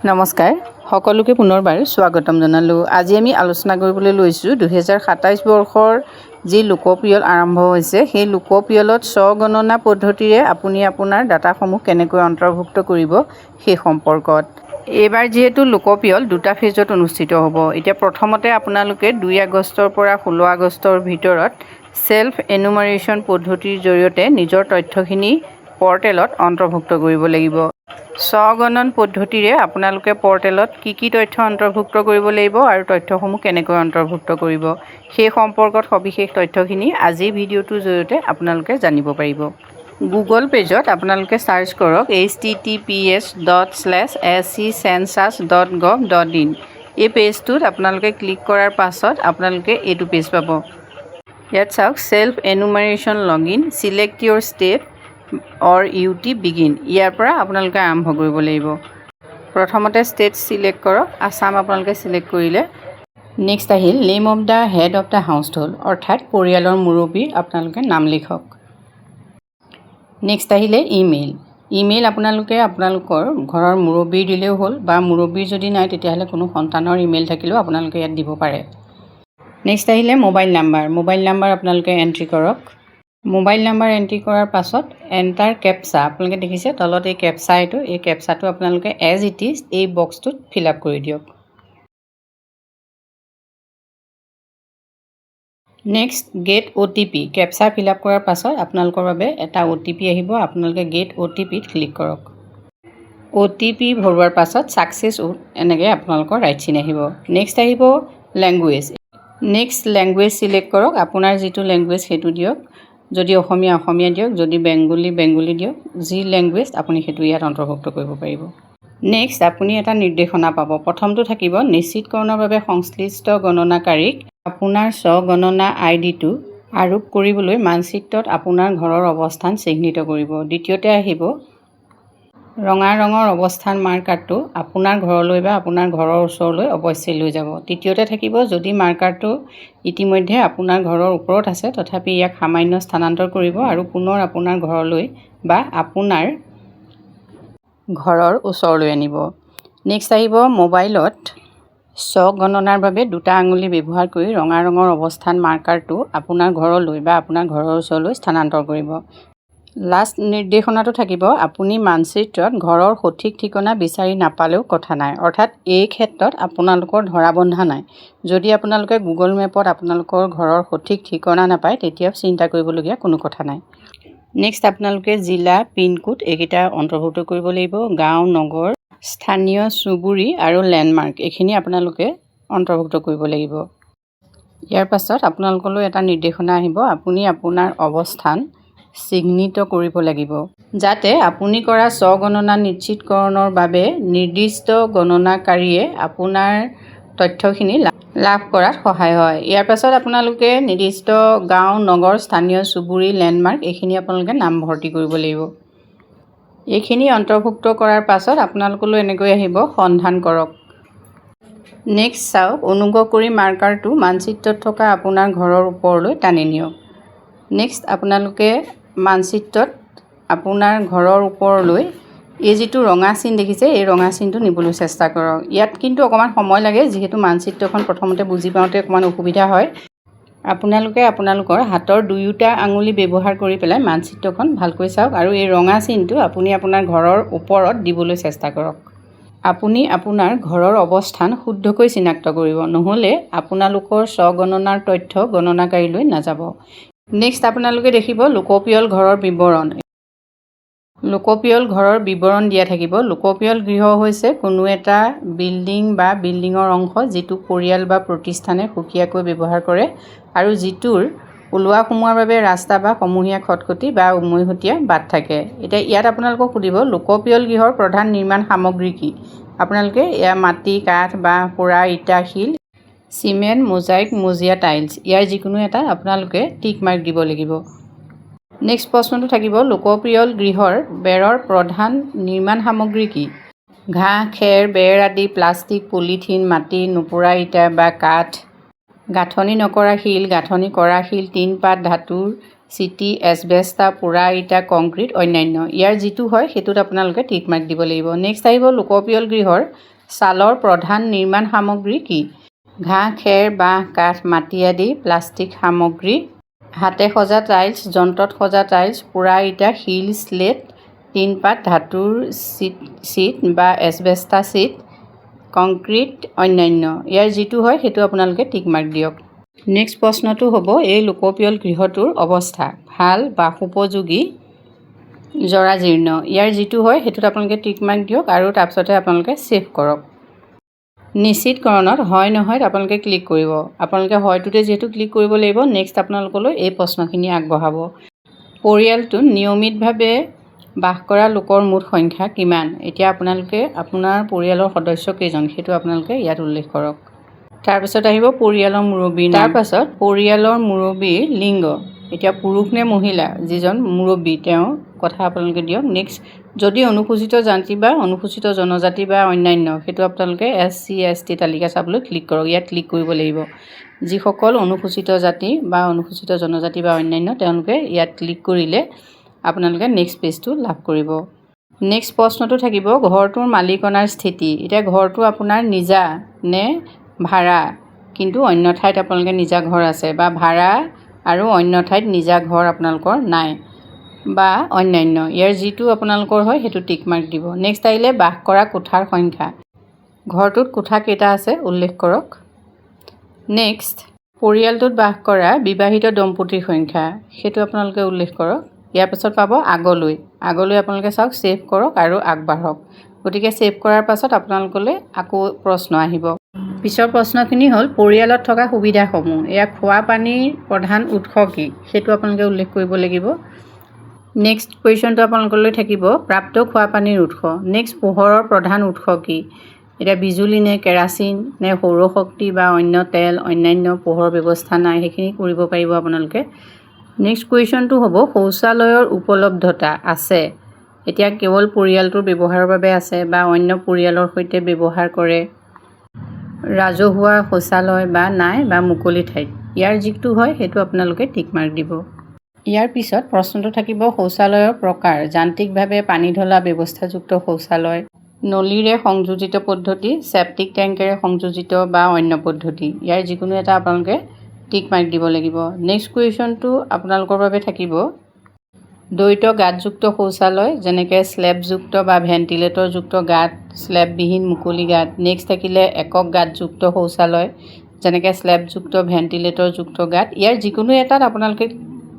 নমস্কাৰ সকলোকে পুনৰবাৰ স্বাগতম জনালোঁ। আজি আমি আলোচনা কৰিবলৈ লৈছোঁ 2027 বৰ্ষৰ যি লোকপিয়ল আৰম্ভ হৈছে সেই লোকপিয়লত স্বগণনা পদ্ধতিৰে আপুনি আপোনাৰ ডাটাসমূহ কেনেকৈ অন্তৰ্ভুক্ত কৰিব সেই সম্পৰ্কত। এইবাৰ যিহেতু লোকপিয়ল দুটা ফেজত অনুষ্ঠিত হ'ব। এতিয়া প্ৰথমতে আপোনালোকে 2 আগষ্টৰ পৰা 16 আগষ্টৰ ভিতৰত সেল্ফ এনুমাৰেশ্যন পদ্ধতিৰ জৰিয়তে নিজৰ তথ্যখিনি পৰ্টেলত অন্তৰ্ভুক্ত কৰিব লাগিব। স্বগণন পদ্ধতিৰে আপোনালোকে পৰ্টেলত কি তথ্য অন্তৰ্ভুক্ত কৰিব লাগিব আৰু তথ্যসমূহ কেনেকৈ অন্তৰ্ভুক্ত কৰিব সেই সম্পৰ্কত সবিশেষ তথ্যখিনি আজিৰ ভিডিঅ'টোৰ জৰিয়তে আপোনালোকে জানিব পাৰিব। গুগল পেজত আপোনালোকে চাৰ্চ কৰক https://sccenssus.gov.in। এই পেজটোত আপোনালোকে ক্লিক কৰাৰ পাছত আপোনালোকে এইটো পেজ পাব। ইয়াত চাওক সেল্ফ এনুমাৰেশ্যন লগইন, চিলেক্ট ইউৰ ষ্টেট অৰ UT বিগিন। ইয়াৰ পৰা আপোনালোকে আৰম্ভ কৰিব লাগিব। প্ৰথমতে ষ্টেট চিলেক্ট কৰক, আসাম আপোনালোকে চিলেক্ট কৰিলে। নেক্সট আহিল name of the head of the house hold, অৰ্থাৎ পৰিয়ালৰ মুৰব্বীৰ আপোনালোকে নাম লিখক। নেক্সট আহিলে ইমেইল আপোনালোকে আপোনালোকৰ ঘৰৰ মুৰব্বীৰ দিলেও হ'ল, বা মুৰব্বীৰ যদি নাই তেতিয়াহ'লে কোনো সন্তানৰ ইমেইল থাকিলেও আপোনালোকে ইয়াত দিব পাৰে। নেক্সট আহিলে মোবাইল নাম্বাৰ আপোনালোকে এণ্ট্ৰি কৰক। মোবাইল নাম্বাৰ এণ্ট্ৰি কৰাৰ পাছত এণ্টাৰ কেপচা, আপোনালোকে দেখিছে তলত এই কেপচা, এই কেপচাটো আপোনালোকে এজ ইট ইজ এই বক্সটোত ফিল আপ কৰি দিয়ক। Next get OTP, captcha fill up কৰাৰ পাছত আপোনালোকৰ বাবে এটা OTP আহিব। আপোনালোকে গেট OTPত ক্লিক কৰক। OTP ভৰোৱাৰ পাছত ছাকচেছ এনেকৈ আপোনালোকৰ ৰাইট চিন আহিব। নেক্সট আহিব লেংগুৱেজ। নেক্সট লেংগুৱেজ চিলেক্ট কৰক, আপোনাৰ যিটো লেংগুৱেজ সেইটো দিয়ক। যদি অসমীয়া দিয়ক, যদি বেংগলী দিয়ক, যি লেংগুৱেজ আপুনি সেইটো ইয়াত অন্তৰ্ভুক্ত কৰিব পাৰিব। নেক্সট আপুনি এটা নিৰ্দেশনা পাব। প্ৰথমটো থাকিব নিশ্চিতকৰণৰ বাবে সংশ্লিষ্ট গণনাকাৰীক আপোনাৰ স্বগণনা আইডিটো আৰোপ কৰিবলৈ মানচিত্ৰত আপোনাৰ ঘৰৰ অৱস্থান চিহ্নিত কৰিব। দ্বিতীয়তে আহিব ৰঙা ৰঙৰ অৱস্থান মাৰ্কাৰটো আপোনাৰ ঘৰলৈ বা আপোনাৰ ঘৰৰ ওচৰলৈ অৱশ্যেই লৈ যাব। তৃতীয়তে থাকিব যদি মাৰ্কাৰটো ইতিমধ্যে আপোনাৰ ঘৰৰ ওপৰত আছে তথাপি ইয়াক সামান্য স্থানান্তৰ কৰিব আৰু পুনৰ আপোনাৰ ঘৰলৈ বা আপোনাৰ ঘৰৰ ওচৰলৈ আনিব। নেক্সট আহিব মোবাইলত স্বগণনাৰ বাবে 2টা আঙুলি ব্যৱহাৰ কৰি ৰঙা ৰঙৰ অৱস্থান মাৰ্কাৰটো আপোনাৰ ঘৰলৈ বা আপোনাৰ ঘৰৰ ওচৰলৈ স্থানান্তৰ কৰিব। লাষ্ট নিৰ্দেশনাটো থাকিব আপুনি মানচিত্ৰত ঘৰৰ সঠিক ঠিকনা বিচাৰি নাপালেও কথা নাই, অৰ্থাৎ এই ক্ষেত্ৰত আপোনালোকৰ ধৰা বন্ধা নাই। যদি আপোনালোকে গুগল মেপত আপোনালোকৰ ঘৰৰ সঠিক ঠিকনা নাপায় তেতিয়াও চিন্তা কৰিবলগীয়া কোনো কথা নাই। নেক্সট আপোনালোকে জিলা, পিনক'ড এইকেইটা অন্তৰ্ভুক্ত কৰিব লাগিব। গাঁও, নগৰ, স্থানীয় চুবুৰী আৰু লেণ্ডমাৰ্ক এইখিনি আপোনালোকে অন্তৰ্ভুক্ত কৰিব লাগিব। ইয়াৰ পাছত আপোনালোকলৈ এটা নিৰ্দেশনা আহিব, আপুনি আপোনাৰ অৱস্থান চিহ্নিত কৰিব লাগিব যাতে আপুনি কৰা স্বগণনা নিশ্চিতকৰণৰ বাবে নিৰ্দিষ্ট গণনাকাৰীয়ে আপোনাৰ তথ্যখিনি লাভ কৰাত সহায় হয়। ইয়াৰ পাছত আপোনালোকে নিৰ্দিষ্ট গাঁও, নগৰ, স্থানীয় চুবুৰী, লেণ্ডমাৰ্ক এইখিনি আপোনালোকে নাম ভৰ্তি কৰিব লাগিব। এইখিনি অন্তৰ্ভুক্ত কৰাৰ পাছত আপোনালোকলৈ এনেকৈ আহিব সন্ধান কৰক। নেক্সট চাওক অনুগ্ৰহ কৰি মাৰ্কাৰটো মানচিত্ৰত থকা আপোনাৰ ঘৰৰ ওপৰলৈ টানি নিয়ক। নেক্সট আপোনালোকে মানচিত্ৰত আপোনাৰ ঘৰৰ ওপৰলৈ এই যিটো ৰঙা চিন দেখিছে এই ৰঙা চিনটো নিবলৈ চেষ্টা কৰক। ইয়াত কিন্তু অকণমান সময় লাগে, যিহেতু মানচিত্ৰখন প্ৰথমতে বুজি পাওঁতে অকণমান অসুবিধা হয়। আপোনালোকে আপোনালোকৰ হাতৰ 2টা আঙুলি ব্যৱহাৰ কৰি পেলাই মানচিত্ৰখন ভালকৈ চাওক আৰু এই ৰঙা চিনটো আপুনি আপোনাৰ ঘৰৰ ওপৰত দিবলৈ চেষ্টা কৰক। আপুনি আপোনাৰ ঘৰৰ অৱস্থান শুদ্ধকৈ চিনাক্ত কৰিব, নহ'লে আপোনালোকৰ স্বগণনাৰ তথ্য গণনাকাৰীলৈ নাযাব। নেক্সট আপোনালোকে দেখিব লোকপিয়ল ঘৰৰ বিৱৰণ। লোকপিয়ল ঘৰৰ বিৱৰণ দিয়া থাকিব। লোকপিয়ল গৃহ হৈছে কোনো এটা বিল্ডিং বা বিল্ডিঙৰ অংশ যিটো পৰিয়াল বা প্ৰতিষ্ঠানে সুকীয়াকৈ ব্যৱহাৰ কৰে আৰু যিটোৰ ওলোৱা সোমোৱাৰ বাবে ৰাস্তা বা সমূহীয়া খটখটি বা উমৈহতীয়া বাট থাকে। এতিয়া ইয়াত আপোনালোকক সুধিব লোকপিয়ল গৃহৰ প্ৰধান নিৰ্মাণ সামগ্ৰী কি। আপোনালোকে ইয়াৰ মাটি, কাঠ, বাঁহ, পোৰা, ইটা, শিল, চিমেণ্ট, মোজাইক, মজিয়া, টাইলছ ইয়াৰ যিকোনো এটা আপোনালোকে টিক মাৰ্ক দিব লাগিব। নেক্সট প্ৰশ্নটো থাকিব লোকপিয়ল গৃহৰ বেৰৰ প্ৰধান নিৰ্মাণ সামগ্ৰী কি। ঘাঁহ, খেৰ, বেৰ আদি, প্লাষ্টিক, পলিথিন, মাটি, নুপুৰা ইটা বা কাঠ, গাঁথনি নকৰা শিল, গাঁথনি কৰা শিল, টিন পাত, ধাতুৰ চিটি, এছবেষ্টা, পোৰা ইটা, কংক্ৰিট, অন্যান্য ইয়াৰ যিটো হয় সেইটোত আপোনালোকে টিক মাৰ্ক দিব লাগিব। নেক্সট আহিব লোকপিয়ল গৃহৰ ছালৰ প্ৰধান নিৰ্মাণ সামগ্ৰী কি? ঘাঁহ, খেৰ, বাঁহ, কাঠ, মাটি আদি প্লাষ্টিক সামগ্ৰী। হাতে সজা টাইলছ, যন্ত্ৰত সজা টাইলছ, পোৰা ইটা, শিল, স্লেট, টিনপাত, ধাতুৰ চিট বা এছবেষ্টাছ চিট, কংক্ৰিট, অন্যান্য। ইয়াৰ যিটো হয় সেইটো আপোনালোকে টিক মাৰ্ক দিয়ক। নেক্সট প্ৰশ্নটো হ'ব এই লোকপিয়ল গৃহটোৰ অৱস্থা ভাল, বাসোপযোগী, জৰাজীৰ্ণ। ইয়াৰ যিটো হয় সেইটোত আপোনালোকে টিক মাৰ্ক দিয়ক আৰু তাৰপিছতে আপোনালোকে ছেভ কৰক। নিশ্চিতকৰণত হয় নহয়ত আপোনালোকে ক্লিক কৰিব। আপোনালোকে হয়টোতে যিহেতু ক্লিক কৰিব লাগিব, নেক্সট আপোনালোকলৈ এই প্ৰশ্নখিনি আগবঢ়াব। পৰিয়ালটোত নিয়মিতভাৱে বাস কৰা লোকৰ মুঠ সংখ্যা কিমান? এতিয়া আপোনালোকে আপোনাৰ পৰিয়ালৰ সদস্য কেইজন সেইটো আপোনালোকে ইয়াত উল্লেখ কৰক। তাৰপিছত আহিব পৰিয়ালৰ মুৰব্বীৰ নাম। তাৰপাছত পৰিয়ালৰ মুৰব্বীৰ লিংগ। এতিয়া পুৰুষ নে মহিলা যিজন মুৰব্বী তেওঁৰ কথা আপোনালোকে দিয়ক। নেক্সট যদি অনুসূচিত জাতি বা অনুসূচিত জনজাতি বা অন্যান্য সেইটো আপোনালোকে SC ST তালিকা চাবলৈ ক্লিক কৰক। ইয়াত ক্লিক কৰিব লাগিব। যিসকল অনুসূচিত জাতি বা অনুসূচিত জনজাতি বা অন্যান্য তেওঁলোকে ইয়াত ক্লিক কৰিলে আপোনালোকে নেক্সট পেজটো লাভ কৰিব। নেক্সট প্ৰশ্নটো থাকিব ঘৰটোৰ মালিকনাৰ স্থিতি। এতিয়া ঘৰটো আপোনাৰ নিজা নে ভাড়া, কিন্তু অন্য ঠাইত আপোনালোকে নিজা ঘৰ আছে, বা ভাড়া আৰু অন্য ঠাইত নিজা ঘৰ আপোনালোকৰ নাই, বা অন্যান্য। ইয়াৰ যিটো আপোনালোকৰ হয় সেইটো টিক মাৰ্ক দিব। নেক্সট আহিলে বাস কৰা কোঠাৰ সংখ্যা। ঘৰটোত কোঠা কেইটা আছে উল্লেখ কৰক। নেক্সট পৰিয়ালটোত বাস কৰা বিবাহিত দম্পতীৰ সংখ্যা সেইটো আপোনালোকে উল্লেখ কৰক। ইয়াৰ পাছত পাব আগলৈ আপোনালোকে চাওক, ছেভ কৰক আৰু আগবাঢ়ক। গতিকে ছেভ কৰাৰ পাছত আপোনালোকলৈ আকৌ প্ৰশ্ন আহিব। পিছৰ প্ৰশ্নখিনি হ'ল পৰিয়ালত থকা সুবিধাসমূহ। এয়া খোৱা পানীৰ প্ৰধান উৎস কি সেইটো আপোনালোকে উল্লেখ কৰিব লাগিব। নেক্সট কুৱেশ্যনটো আপোনালোকলৈ থাকিব প্ৰাপ্ত খোৱা পানীৰ উৎস। নেক্সট পোহৰৰ প্ৰধান উৎস কি? এতিয়া বিজুলী নে কেৰাচিন নে সৌৰশক্তি বা অন্য তেল, অন্যান্য পোহৰ ব্যৱস্থা নাই সেইখিনি কৰিব পাৰিব আপোনালোকে। নেক্সট কুৱেশ্যনটো হ'ব শৌচালয়ৰ উপলব্ধতা আছে। এতিয়া কেৱল পৰিয়ালটোৰ ব্যৱহাৰৰ বাবে আছে বা অন্য পৰিয়ালৰ সৈতে ব্যৱহাৰ কৰে, ৰাজহুৱা শৌচালয় বা নাই বা মুকলি ঠাইত। ইয়াৰ যিটো হয় সেইটো আপোনালোকে টিক মাৰ্ক দিব। ইয়াৰ পিছত প্ৰশ্নটো থাকিব শৌচালয়ৰ প্ৰকাৰ। যান্ত্ৰিকভাৱে পানী ঢলা ব্যৱস্থাযুক্ত শৌচালয়, নলীৰে সংযোজিত পদ্ধতি, চেপ্টিক টেংকেৰে সংযোজিত বা অন্য পদ্ধতি। ইয়াৰ যিকোনো এটা আপোনালোকে টিক মাৰ্ক দিব লাগিব। নেক্সট কুৱেশ্যনটো আপোনালোকৰ বাবে থাকিব দ্বৈত গাঁতযুক্ত শৌচালয়, যেনেকৈ স্লেবযুক্ত বা ভেণ্টিলেটৰযুক্ত গাঁত, স্লেববিহীন মুকলি গাঁত। নেক্সট থাকিলে একক গাঁতযুক্ত শৌচালয়, যেনেকৈ স্লেবযুক্ত ভেণ্টিলেটৰযুক্ত গাঁত। ইয়াৰ যিকোনো এটাত আপোনালোকে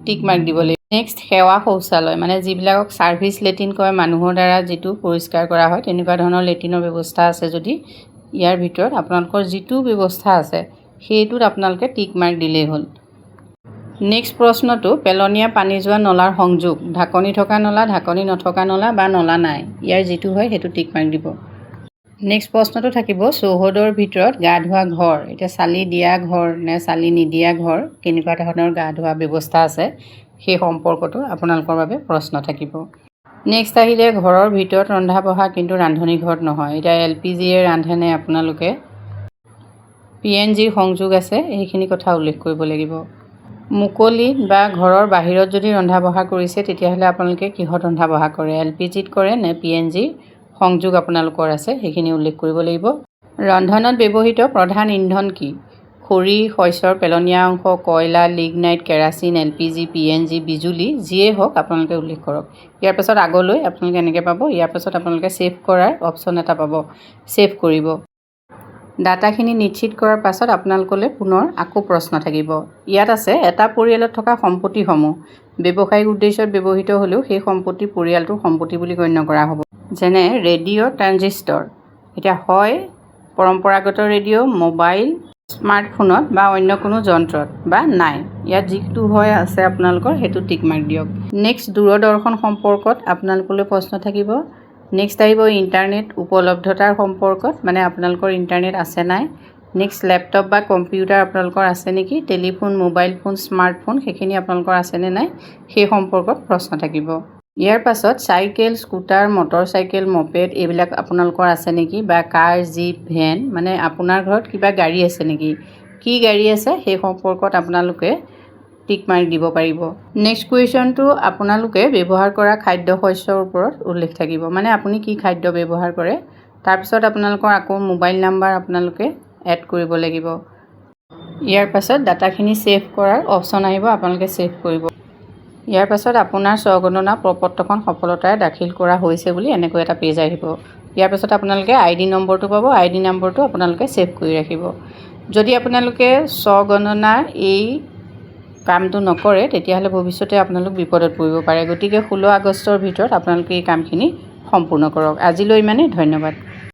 টিক মাৰ্ক দিব লাগিব। নেক্সট সেৱা শৌচালয়, মানে যিবিলাকক ছাৰ্ভিচ লেট্ৰিন কয়, মানুহৰ দ্বাৰা যিটো পৰিষ্কাৰ কৰা হয় তেনেকুৱা ধৰণৰ লেট্ৰিনৰ ব্যৱস্থা আছে যদি ইয়াৰ ভিতৰত আপোনালোকৰ যিটো ব্যৱস্থা আছে সেইটোত আপোনালোকে টিক মাৰ্ক দিলেই হ'ল। নেক্সট প্ৰশ্নটো পেলনীয়া পানী যোৱা নলাৰ সংযোগ। ঢাকনি থকা নলা, ঢাকনি নথকা নলা বা নলা নাই। ইয়াৰ যিটো হয় সেইটো টিক মাৰ্ক দিব। নেক্সট প্ৰশ্নটো থাকিব চৌহদৰ ভিতৰত গা ধোৱা ঘৰ। এতিয়া চালি দিয়া ঘৰ নে চালি নিদিয়া ঘৰ, কেনেকুৱা ধৰণৰ গা ধোৱা ব্যৱস্থা আছে সেই সম্পৰ্কটো আপোনালোকৰ বাবে প্ৰশ্ন থাকিব। নেক্সট আহিলে ঘৰৰ ভিতৰত ৰন্ধা বঢ়া কিন্তু ৰান্ধনি ঘৰত নহয়। এতিয়া LPGয়ে ৰান্ধেনে আপোনালোকে PNGৰ সংযোগ আছে সেইখিনি কথা উল্লেখ কৰিব লাগিব। মুকলিত বা ঘৰৰ বাহিৰত যদি ৰন্ধা বঢ়া কৰিছে তেতিয়াহ'লে আপোনালোকে কিহত ৰন্ধা বঢ়া কৰে, LPGত কৰে নে PNGৰ সংযোগ আপোনালোকৰ আছে সেইখিনি উল্লেখ কৰিব লাগিব। ৰন্ধনত ব্যৱহৃত প্ৰধান ইন্ধন কি? খৰি, শস্যৰ পেলনীয়া অংশ, কয়লা, লিগনাইট, কেৰাচিন, LPG, PNG, বিজুলী, যিয়েই হওক আপোনালোকে উল্লেখ কৰক। ইয়াৰ পাছত আগলৈ আপোনালোকে এনেকৈ পাব। ইয়াৰ পাছত আপোনালোকে ছেভ কৰাৰ অপশ্যন এটা পাব, ছেভ কৰিব। ডাটাখিনি নিশ্চিত কৰাৰ পাছত আপোনালোকলৈ পুনৰ আকৌ প্ৰশ্ন থাকিব। ইয়াত আছে এটা পৰিয়ালত থকা সম্পত্তিসমূহ ব্যৱসায়িক উদ্দেশ্যত ব্যৱহৃত হ'লেও সেই সম্পত্তি পৰিয়ালটোৰ সম্পত্তি বুলি গণ্য কৰা হ'ব। যেনে ৰেডিঅ', ট্ৰানজিষ্টৰ। এতিয়া হয় পৰম্পৰাগত ৰেডিঅ', মোবাইল, স্মাৰ্টফোনত বা অন্য কোনো যন্ত্ৰত, বা নাই। ইয়াত যিটো হয় আছে আপোনালোকৰ সেইটো টিক মাৰ্ক দিয়ক। নেক্সট দূৰদৰ্শন সম্পৰ্কত আপোনালোকলৈ প্ৰশ্ন থাকিব। নেক্সট আহিব ইণ্টাৰনেট উপলব্ধতাৰ সম্পৰ্কত, মানে আপোনালোকৰ ইণ্টাৰনেট আছে নাই। নেক্সট লেপটপ বা কম্পিউটাৰ আপোনালোকৰ আছে নেকি, টেলিফোন, মোবাইল ফোন, স্মাৰ্টফোন সেইখিনি আপোনালোকৰ আছেনে নাই সেই সম্পৰ্কত প্ৰশ্ন থাকিব। ইয়াৰ পাছত cycle, scooter, motor cycle, moped এইবিলাক আপোনালোকৰ আছে নেকি, বা কাৰ, জীপ, ভেন, মানে আপোনাৰ ঘৰত কিবা গাড়ী আছে নেকি, কি গাড়ী আছে সেই সম্পৰ্কত আপোনালোকে টিক মাৰ্ক দিব পাৰিব। নেক্সট কুৱেশ্যনটো আপোনালোকে ব্যৱহাৰ কৰা খাদ্য শস্যৰ ওপৰত উল্লেখ থাকিব, মানে আপুনি কি খাদ্য ব্যৱহাৰ কৰে তাৰপিছত আপোনালোকৰ আকৌ মোবাইল নাম্বাৰ আপোনালোকে এড কৰিব লাগিব। ইয়াৰ পাছত ডাটাখিনি ছেভ কৰাৰ অপশ্যন আহিব, আপোনালোকে ছেভ কৰিব। ইয়াৰ পাছত আপোনাৰ স্বগণনা প্ৰপত্ৰখন সফলতাৰে দাখিল কৰা হৈছে বুলি এনেকৈ এটা পেজ আহিব। ইয়াৰ পাছত আপোনালোকে ID নম্বৰটো পাব, ID নম্বৰটো আপোনালোকে ছেভ কৰি ৰাখিব। যদি আপোনালোকে স্বগণনাৰ এই কামটো নকৰে তেতিয়াহ'লে ভৱিষ্যতে আপোনালোক বিপদত পৰিব পাৰে। গতিকে 16 আগষ্টৰ ভিতৰত আপোনালোকে এই কামখিনি সম্পূৰ্ণ কৰক। আজিলৈ ইমানেই, ধন্যবাদ।